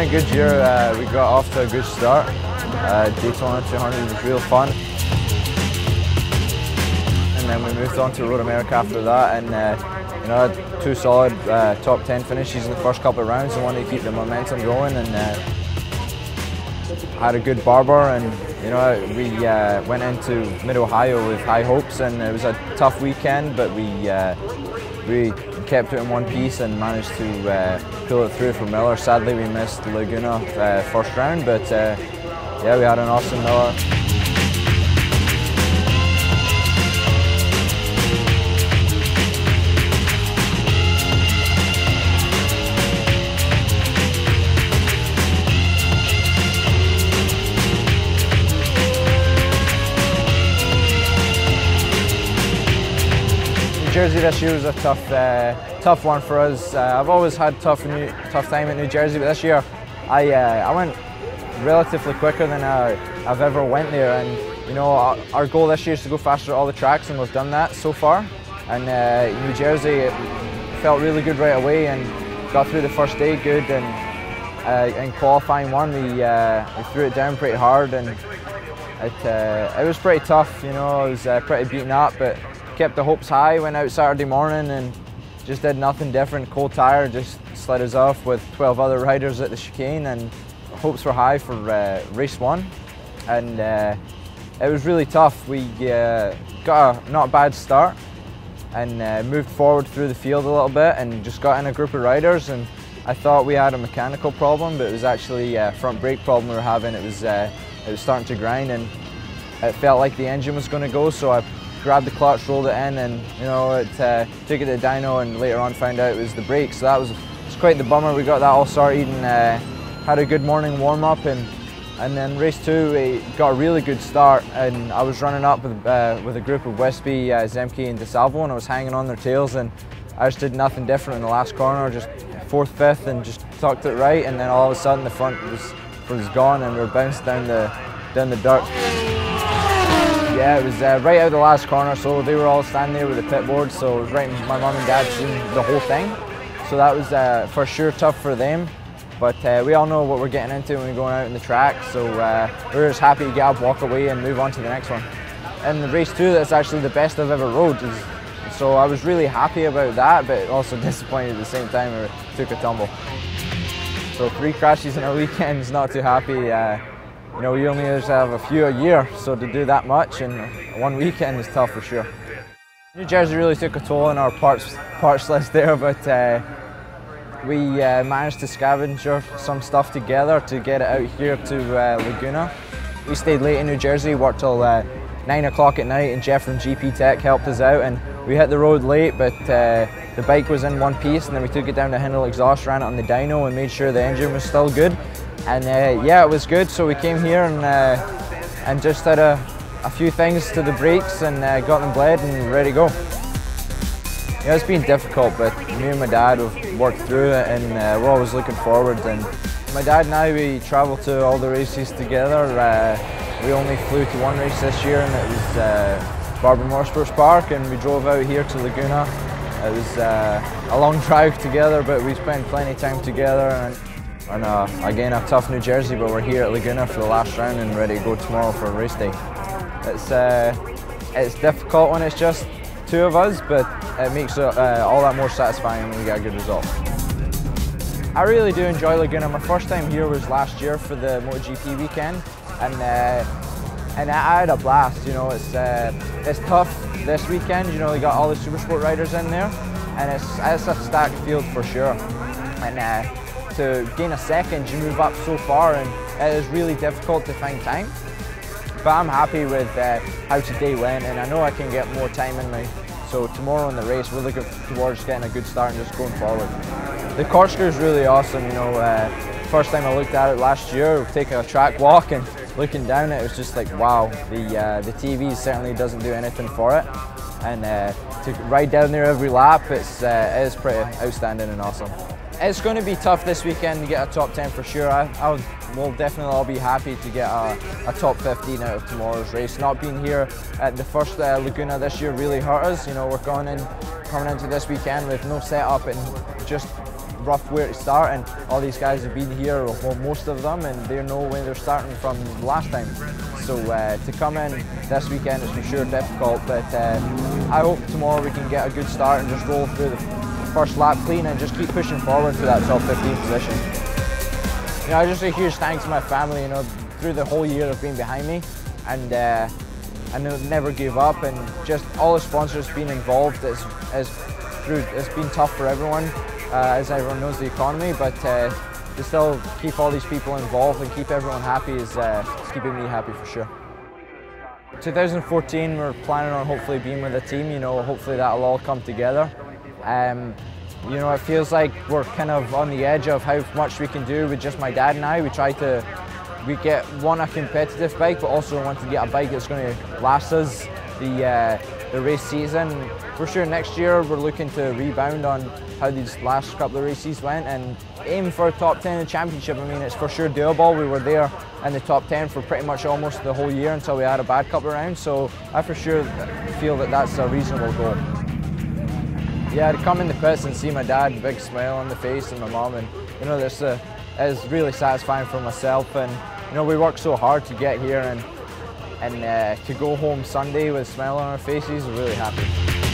a good year. We got off to a good start. Daytona 200 was real fun. And then we moved on to Road America after that, and you know, had 2 solid top 10 finishes in the first couple of rounds and wanted to keep the momentum going, and had a good barber, and you know, we went into Mid-Ohio with high hopes, and it was a tough weekend, but we kept it in one piece and managed to pull it through for Miller. Sadly, we missed Laguna first round, but yeah, we had an awesome Miller. New Jersey this year was a tough one for us. I've always had tough time at New Jersey, but this year I went relatively quicker than I've ever went there. And you know, our goal this year is to go faster at all the tracks, and we've done that so far. And New Jersey, it felt really good right away, and got through the first day good. And in qualifying one, we threw it down pretty hard, and it was pretty tough. You know, it was pretty beaten up, but kept the hopes high. Went out Saturday morning and just did nothing different. Cold tire just slid us off with 12 other riders at the chicane, and hopes were high for race 1. And it was really tough. We got a not bad start and moved forward through the field a little bit and just got in a group of riders, and I thought we had a mechanical problem, but it was actually a front brake problem we were having. It was starting to grind, and it felt like the engine was going to go, so I grabbed the clutch, rolled it in, and you know, it took it to the dyno, and later on found out it was the brakes. So that was quite the bummer. We got that all sorted and had a good morning warm-up, and then race 2 we got a really good start, and I was running up with a group of Westby, Zemke and DeSalvo, and I was hanging on their tails, and I just did nothing different in the last corner, just 4th, 5th, and just tucked it right, and then all of a sudden the front was gone, and we were bounced down the dirt. Yeah, it was right out of the last corner, so they were all standing there with the pit board, so it was right in my mum and dad seeing the whole thing. So that was for sure tough for them, but we all know what we're getting into when we're going out in the track, so we're just happy to get up, walk away, and move on to the next one. And the race 2, that's actually the best I've ever rode, so I was really happy about that, but also disappointed at the same time. I took a tumble. So 3 crashes in a weekend is not too happy. You know, we only just have a few a year, so to do that much in one weekend is tough for sure. New Jersey really took a toll on our parts list there, but we managed to scavenge some stuff together to get it out here to Laguna. We stayed late in New Jersey, worked till 9 o'clock at night, and Jeff from GP Tech helped us out, and we hit the road late, but the bike was in one piece, and then we took it down to Hindle Exhaust, ran it on the dyno, and made sure the engine was still good. And yeah, it was good, so we came here and just had a few things to the brakes and got them bled and ready to go. Yeah, it's been difficult, but me and my dad have worked through it, and we're always looking forward. And my dad and I, we travel to all the races together. We only flew to one race this year, and it was Barber Motorsports Park, and we drove out here to Laguna. It was a long drive together, but we spent plenty of time together. And again, a tough New Jersey, but we're here at Laguna for the last round and ready to go tomorrow for race day. It's difficult when it's just 2 of us, but it makes it all that more satisfying when we get a good result. I really do enjoy Laguna. My first time here was last year for the MotoGP weekend, and I had a blast. You know, it's tough this weekend. You know, they got all the Supersport riders in there, and it's a stacked field for sure. And to gain a second, you move up so far, and it is really difficult to find time. But I'm happy with how today went, and I know I can get more time in me. So tomorrow in the race, we're looking towards getting a good start and just going forward. The corkscrew is really awesome. You know, first time I looked at it last year, taking a track walk and looking down it was just like, wow. The TV certainly doesn't do anything for it, and to ride down there every lap, it is pretty outstanding and awesome. It's going to be tough this weekend to get a top 10 for sure. We'll definitely all be happy to get a top 15 out of tomorrow's race. Not being here at the first Laguna this year really hurt us. You know, we're coming into this weekend with no setup and just rough where to start, and all these guys have been here, well, most of them, and they know when they're starting from last time. So to come in this weekend is for sure difficult, but I hope tomorrow we can get a good start and just roll through the first lap clean and just keep pushing forward to that top 15 position. You know, just a huge thanks to my family. You know, through the whole year they've been behind me, and never gave up, and just all the sponsors being involved. It's been tough for everyone, as everyone knows the economy, but to still keep all these people involved and keep everyone happy is keeping me happy for sure. 2014, we're planning on hopefully being with a team. You know, hopefully that'll all come together. You know, it feels like we're kind of on the edge of how much we can do with just my dad and I. We want a competitive bike, but also want to get a bike that's going to last us the race season. For sure next year we're looking to rebound on how these last couple of races went and aim for a top 10 in the championship. I mean, it's for sure doable. We were there in the top 10 for pretty much almost the whole year until we had a bad couple of rounds, so I for sure feel that that's a reasonable goal. Yeah, to come in the pits and see my dad, big smile on the face, and my mom, and you know, this is really satisfying for myself. And you know, we worked so hard to get here, and to go home Sunday with a smile on our faces, we're really happy.